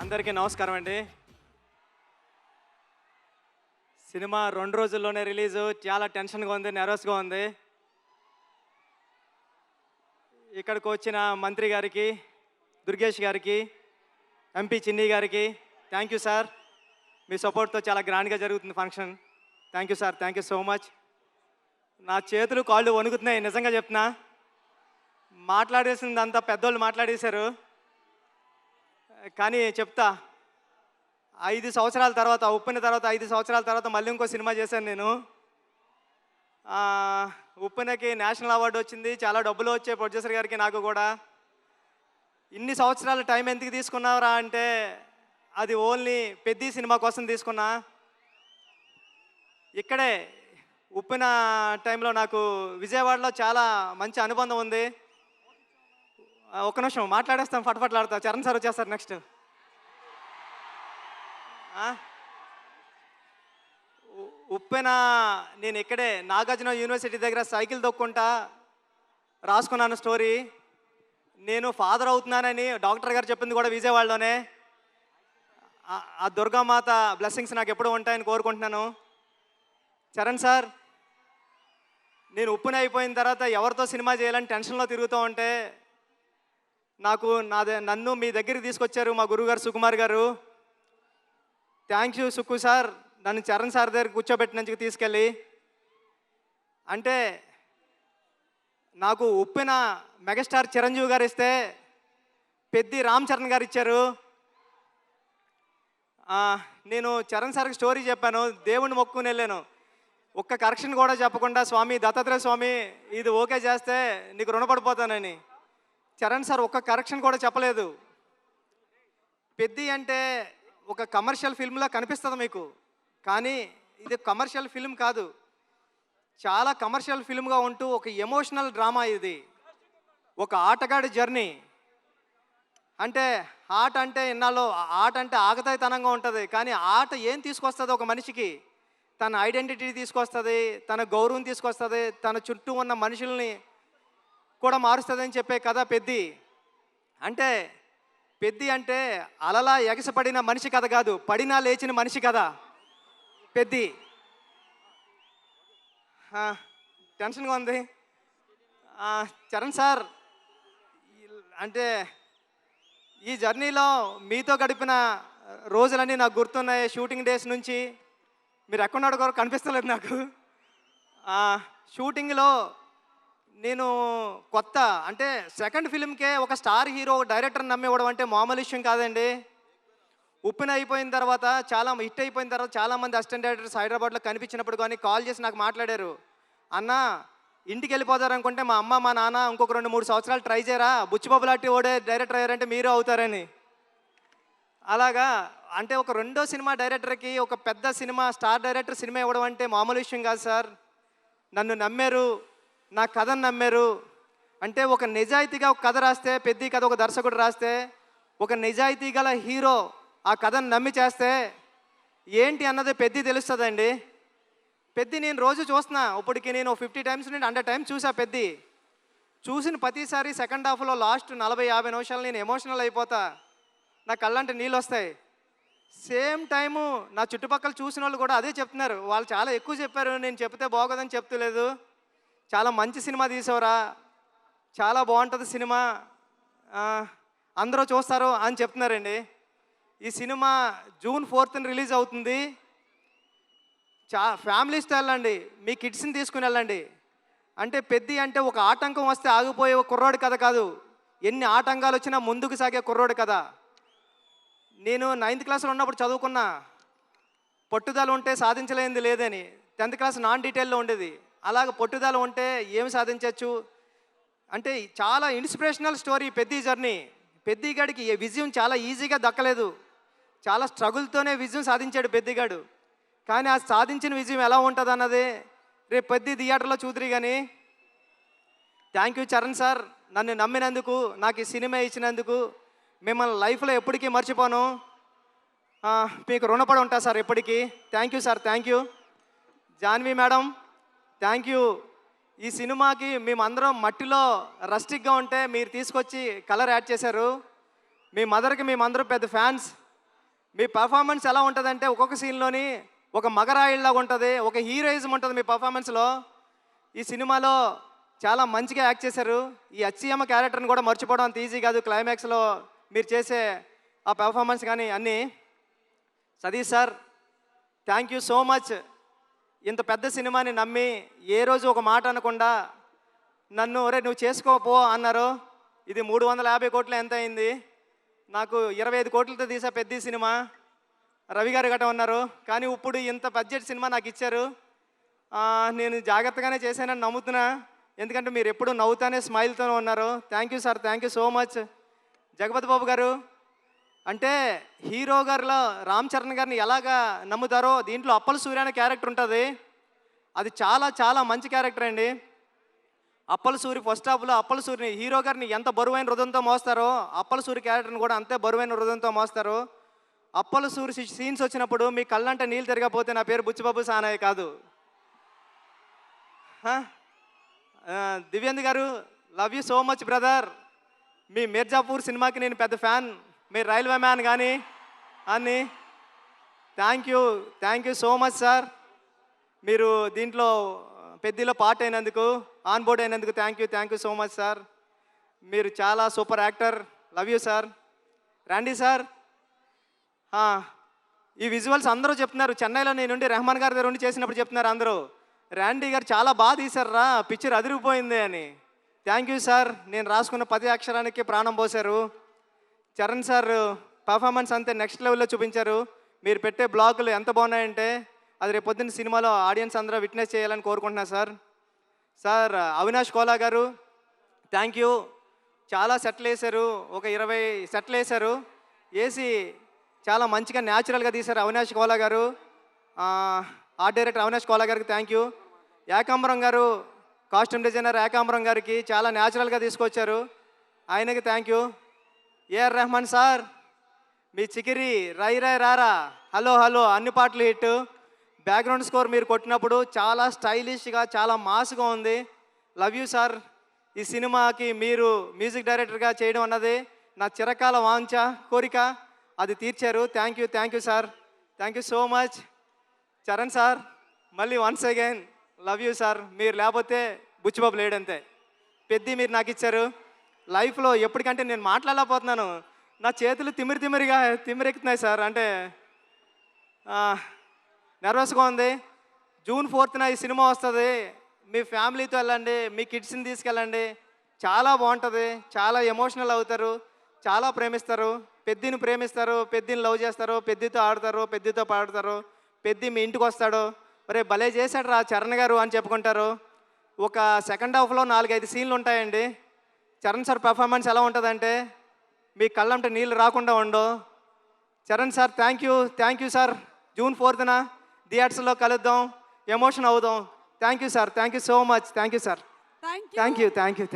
అందరికీ నమస్కారం అండి. సినిమా 2 రోజుల్లోనే రిలీజు. చాలా టెన్షన్‌గా ఉంది, నెర్వస్‌గా ఉంది. ఇక్కడికి వచ్చిన మంత్రి గారికి, దుర్గేష్ గారికి, ఎంపీ చిన్ని గారికి థ్యాంక్ యూ సార్. మీ సపోర్ట్‌తో చాలా గ్రాండ్‌గా జరుగుతుంది function. Thank you sir. Thank you so much. నా చేతులు, కాళ్ళు వణుకుతున్నాయి నిజంగా చెప్తున్నా. మాట్లాడేసిందంతా పెద్దోళ్ళు మాట్లాడేశారు. కానీ చెప్తా, 5 సంవత్సరాల తర్వాత, ఉప్పెన తర్వాత 5 సంవత్సరాల తర్వాత మళ్ళీ ఇంకో సినిమా చేశాను నేను. ఉప్పెనకి నేషనల్ అవార్డు వచ్చింది, చాలా డబ్బులు వచ్చాయి ప్రొడ్యూసర్ గారికి, నాకు కూడా. ఇన్ని సంవత్సరాల టైం ఎందుకు తీసుకున్నారా అంటే అది ఓన్లీ పెద్ది సినిమా కోసం తీసుకున్నా. ఇక్కడే ఉప్పెన టైంలో నాకు విజయవాడలో చాలా మంచి అనుబంధం ఉంది. ఒక్క నిమిషం మాట్లాడేస్తాం, ఫటఫట్లాడతా. చరణ్ సార్ వచ్చేస్తారు నెక్స్ట్. ఉప్పెన నేను ఇక్కడే నాగార్జున యూనివర్సిటీ దగ్గర సైకిల్ దొక్కుంటా రాసుకున్నాను స్టోరీ. నేను ఫాదర్ అవుతున్నానని డాక్టర్ గారు చెప్పింది కూడా విజయవాడలోనే. ఆ దుర్గామాత బ్లెస్సింగ్స్ నాకు ఎప్పుడూ ఉంటాయని కోరుకుంటున్నాను. చరణ్ సార్, నేను ఉప్పెన అయిపోయిన తర్వాత ఎవరితో సినిమా చేయాలని టెన్షన్లో తిరుగుతూ ఉంటే నన్ను మీ దగ్గరికి తీసుకొచ్చారు మా గురువుగారు సుకుమార్ గారు. థ్యాంక్ యూ సుక్కు సార్, నన్ను చరణ్ సార్ దగ్గర కూర్చోబెట్టినందుకు తీసుకెళ్ళి. అంటే నాకు ఉప్పెన మెగాస్టార్ చిరంజీవి గారు ఇస్తే పెద్ది రామ్ చరణ్ గారు ఇచ్చారు. నేను చరణ్ సార్కి స్టోరీ చెప్పాను, దేవుణ్ణి మొక్కుని వెళ్ళాను. ఒక్క కరెక్షన్ కూడా చెప్పకుండా, స్వామి దత్తాత్రేయ స్వామి ఇది ఓకే చేస్తే నీకు రుణపడిపోతానని. చరణ్ సార్ ఒక్క కరెక్షన్ కూడా చెప్పలేదు. పెద్ది అంటే ఒక కమర్షియల్ ఫిల్మ్లా కనిపిస్తుంది మీకు, కానీ ఇది కమర్షియల్ ఫిల్మ్ కాదు. చాలా కమర్షియల్ ఫిల్మ్గా ఉంటూ ఒక ఎమోషనల్ డ్రామా ఇది. ఒక ఆటగాడి జర్నీ. అంటే ఆట అంటే ఇన్నాళ్ళు ఆట అంటే ఆగతాయితనంగా ఉంటుంది, కానీ ఆట ఏం తీసుకొస్తుంది ఒక మనిషికి? తన ఐడెంటిటీ తీసుకొస్తుంది, తన గౌరవం తీసుకొస్తుంది, తన చుట్టూ ఉన్న మనుషుల్ని కూడా మారుస్తుంది అని చెప్పే కథ పెద్ది. అంటే పెద్ది అంటే అలలా ఎగసపడిన మనిషి కథ కాదు, పడినా లేచిన మనిషి కథ పెద్ది. టెన్షన్గా ఉంది. చరణ్ సార్, అంటే ఈ జర్నీలో మీతో గడిపిన రోజులన్నీ నాకు గుర్తున్నాయి. షూటింగ్ డేస్ నుంచి మీరు ఎక్కడున్నాడు కూడా కనిపిస్తలేదు నాకు. షూటింగ్లో నేను కొత్త, అంటే సెకండ్ ఫిల్మ్కే ఒక స్టార్ హీరో, డైరెక్టర్ని నమ్మివ్వడం అంటే మామూలు విషయం కాదండి. ఉప్పెన అయిపోయిన తర్వాత, చాలా హిట్ అయిపోయిన తర్వాత చాలామంది అసిస్టెంట్ డైరెక్టర్స్ హైదరాబాద్లో కనిపించినప్పుడు కానీ కాల్ చేసి నాకు మాట్లాడారు, అన్న ఇంటికి వెళ్ళిపోతారనుకుంటే మా అమ్మ మా నాన్న ఇంకొక 2-3 సంవత్సరాలు ట్రై చేయరా, బుచ్చిబాబులాంటి ఓడే డైరెక్టర్ అయ్యారంటే మీరు అవుతారని. అలాగా అంటే ఒక రెండో సినిమా డైరెక్టర్కి ఒక పెద్ద సినిమా స్టార్ డైరెక్టర్ సినిమా ఇవ్వడం అంటే మామూలు విషయం కాదు సార్. నన్ను నమ్మారు, నా కథను నమ్మారు. అంటే ఒక నిజాయితీగా ఒక కథ రాస్తే, పెద్ద కథ ఒక దర్శకుడు రాస్తే, ఒక నిజాయితీ గల హీరో ఆ కథను నమ్మి చేస్తే ఏంటి అన్నది పెద్ద తెలుస్తుందండి. పెద్ద నేను రోజు చూస్తున్నా, ఇప్పటికి నేను 50 టైమ్స్ నుండి 100 టైమ్స్ చూసా. పెద్ద చూసిన ప్రతిసారి సెకండ్ హాఫ్లో లాస్ట్ 40-50 నిమిషాలు నేను ఎమోషనల్ అయిపోతా, నా కళ్ళంటే నీళ్ళు వస్తాయి. సేమ్ టైము నా చుట్టుపక్కల చూసిన వాళ్ళు కూడా అదే చెప్తున్నారు. వాళ్ళు చాలా ఎక్కువ చెప్పారు, నేను చెప్తే బాగోదని చెప్తలేదు. చాలా మంచి సినిమా తీసావురా, చాలా బాగుంటుంది సినిమా, అందరూ చూస్తారు అని చెప్తున్నారండి. ఈ సినిమా June 4th రిలీజ్ అవుతుంది. ఫ్యామిలీస్తో వెళ్ళండి, మీ కిడ్స్ని తీసుకుని వెళ్ళండి. అంటే పెద్ది అంటే ఒక ఆటంకం వస్తే ఆగిపోయే కుర్రోడి కథ కాదు, ఎన్ని ఆటంకాలు వచ్చినా ముందుకు సాగే కుర్రోడి కథ. నేను 9th క్లాస్లో ఉన్నప్పుడు చదువుకున్నా, పట్టుదల ఉంటే సాధించలేనిది లేదని. 10th క్లాస్ నాన్ డీటెయిల్లో ఉండేది. అలాగ పట్టుదల ఉంటే ఏమి సాధించవచ్చు అంటే చాలా ఇన్స్పిరేషనల్ స్టోరీ పెద్ది జర్నీ. పెద్దిగాడికి ఈ విజయం చాలా ఈజీగా దక్కలేదు, చాలా స్ట్రగుల్తోనే విజయం సాధించాడు పెద్దిగాడు. కానీ ఆ సాధించిన విజయం ఎలా ఉంటుంది అన్నది రేపు పెద్ది థియేటర్లో చూద్దరు. కానీ థ్యాంక్ యూ చరణ్ సార్, నన్ను నమ్మినందుకు, నాకు ఈ సినిమా ఇచ్చినందుకు. మిమ్మల్ని లైఫ్లో ఎప్పటికీ మర్చిపోను, మీకు రుణపడి ఉంటా సార్ ఎప్పటికీ. Thank you sir, thank you. Janhvi madam, thank you. ఈ సినిమాకి మేమందరం మట్టిలో రస్టిక్గా ఉంటే మీరు తీసుకొచ్చి కలర్ యాడ్ చేశారు. మీ మదర్కి మేమందరం పెద్ద ఫ్యాన్స్. మీ పర్ఫార్మెన్స్ ఎలా ఉంటుందంటే ఒక్కొక్క సీన్లోని ఒక మగరాయిల్లాగా ఉంటుంది, ఒక హీరోయిజం ఉంటుంది మీ పర్ఫార్మెన్స్లో. ఈ సినిమాలో చాలా మంచిగా యాక్ట్ చేశారు. ఈ అచ్చియమ్మ క్యారెక్టర్ని కూడా మర్చిపోవడం అంత ఈజీ కాదు. క్లైమాక్స్లో మీరు చేసే ఆ పెర్ఫార్మెన్స్ కానీ అన్నీ. Satish sir, thank you so much. ఇంత పెద్ద సినిమాని నమ్మి ఏ రోజు ఒక మాట అనకుండా నన్ను ఒరే నువ్వు చేసుకోపో అన్నారు. ఇది 350 కోట్లు ఎంత అయింది, నాకు 25 కోట్లతో తీసా పెద్ద సినిమా. రవి గారు గట్రా ఉన్నారు, కానీ ఇప్పుడు ఇంత బడ్జెట్ సినిమా నాకు ఇచ్చారు. నేను జాగ్రత్తగానే చేశానని నమ్ముతున్నా, ఎందుకంటే మీరు ఎప్పుడు నవ్వుతానే స్మైల్తోనే ఉన్నారు. Thank you sir, thank you so much. Jagapathi Babu గారు, అంటే హీరో గారిలో రామ్ చరణ్ గారిని ఎలాగా నమ్ముతారో దీంట్లో అప్పల సూర్య అనే క్యారెక్టర్ ఉంటుంది. అది చాలా చాలా మంచి క్యారెక్టర్ అండి. అప్పల సూరి ఫస్ట్ హాఫ్లో అప్పల సూరిని హీరో గారిని ఎంత బరువైన హృదయంతో మోస్తారో అప్పల సూరి క్యారెక్టర్ని కూడా అంతే బరువైన హృదయంతో మోస్తారు. అప్పల సూరి సీన్స్ వచ్చినప్పుడు మీ కళ్ళంటే నీళ్ళు తిరగకపోతే నా పేరు బుచ్చిబాబు సానాయ్ కాదు. దివ్యంద్ గారు, love you so much brother. మీ మిర్జాపూర్ సినిమాకి నేను పెద్ద ఫ్యాన్, మీరు రైల్వే మ్యాన్ కానీ అని. Thank you so much sir. మీరు దీంట్లో పెద్దలో పార్ట్ అయినందుకు, ఆన్ బోర్డ్ అయినందుకు thank you so much sir. మీరు చాలా super actor. Love you sir. రండి సార్. ఈ విజువల్స్ అందరూ చెప్తున్నారు, చెన్నైలో నేనుండి రెహమాన్ గారి దగ్గర ఉండి చేసినప్పుడు చెప్తున్నారు అందరూ, ర్యాండీ గారు చాలా బాగా తీశారా, పిక్చర్ అదిరిపోయింది అని. Thank you sir. నేను రాసుకున్న 10 అక్షరానికి ప్రాణం పోశారు. చరణ్ సార్ పర్ఫార్మెన్స్ అంతే నెక్స్ట్ లెవెల్లో చూపించారు. మీరు పెట్టే బ్లాగులు ఎంత బాగున్నాయంటే అది రేపు పొద్దున్న సినిమాలో ఆడియన్స్ అందరూ విట్నెస్ చేయాలని కోరుకుంటున్నా సార్. సార్ అవినాష్ కోలా గారు, థ్యాంక్ యూ. చాలా సెట్లు వేశారు, ఒక 20 సెట్లు వేశారు. వేసి చాలా మంచిగా న్యాచురల్గా తీశారు అవినాష్ కోలా గారు. ఆర్ట్ డైరెక్టర్ అవినాష్ కోలా గారికి థ్యాంక్ యూ. ఏకాంబరం గారు, కాస్ట్యూమ్ డిజైనర్ ఏకాంబరం గారికి చాలా న్యాచురల్గా తీసుకొచ్చారు, ఆయనకి thank you. A R Rahman sir, మీ చికిరి రై రై రారా హలో హలో అన్ని పాటలు హిట్. బ్యాక్గ్రౌండ్ స్కోర్ మీరు కొట్టినప్పుడు చాలా స్టైలిష్గా చాలా మాస్గా ఉంది. Love you sir. ఈ సినిమాకి మీరు మ్యూజిక్ డైరెక్టర్గా చేయడం అన్నది నా చిరకాల వాంఛ కోరిక, అది తీర్చారు. Thank you sir. Thank you so much. Charan sir, మళ్ళీ once again love you sir. మీరు లేకపోతే బుచ్చిబాబు లేడంతే. పెద్ద మీరు నాకు ఇచ్చారు. లైఫ్లో ఎప్పటికంటే నేను మాట్లాడలేకపోతున్నాను, నా చేతులు తిమ్మిరెక్కుతున్నాయి సార్. అంటే నర్వస్గా ఉంది. జూన్ 4న ఈ సినిమా వస్తుంది. మీ ఫ్యామిలీతో వెళ్ళండి, మీ కిడ్స్ని తీసుకెళ్ళండి, చాలా బాగుంటుంది. చాలా ఎమోషనల్ అవుతారు, చాలా ప్రేమిస్తారు. పెద్దిని ప్రేమిస్తారు, పెద్దిని లవ్ చేస్తారు, పెద్దితో ఆడతారు, పెద్దితో పాడతారు. పెద్ది మీ ఇంటికి వస్తాడు, మరి భలే చేశాడు రా చరణ్ గారు అని చెప్పుకుంటారు. ఒక సెకండ్ హాఫ్లో 4-5 సీన్లు ఉంటాయండి. చరణ్ సార్ పర్ఫార్మెన్స్ ఎలా ఉంటుందంటే మీ కళ్ళంటే నీళ్ళు రాకుండా ఉండవు. Charan sir thank you sir. June 4న థియేటర్స్లో కలుద్దాం, ఎమోషన్ అవుదాం. Thank you sir. Thank you so much. Thank you sir. Thank you.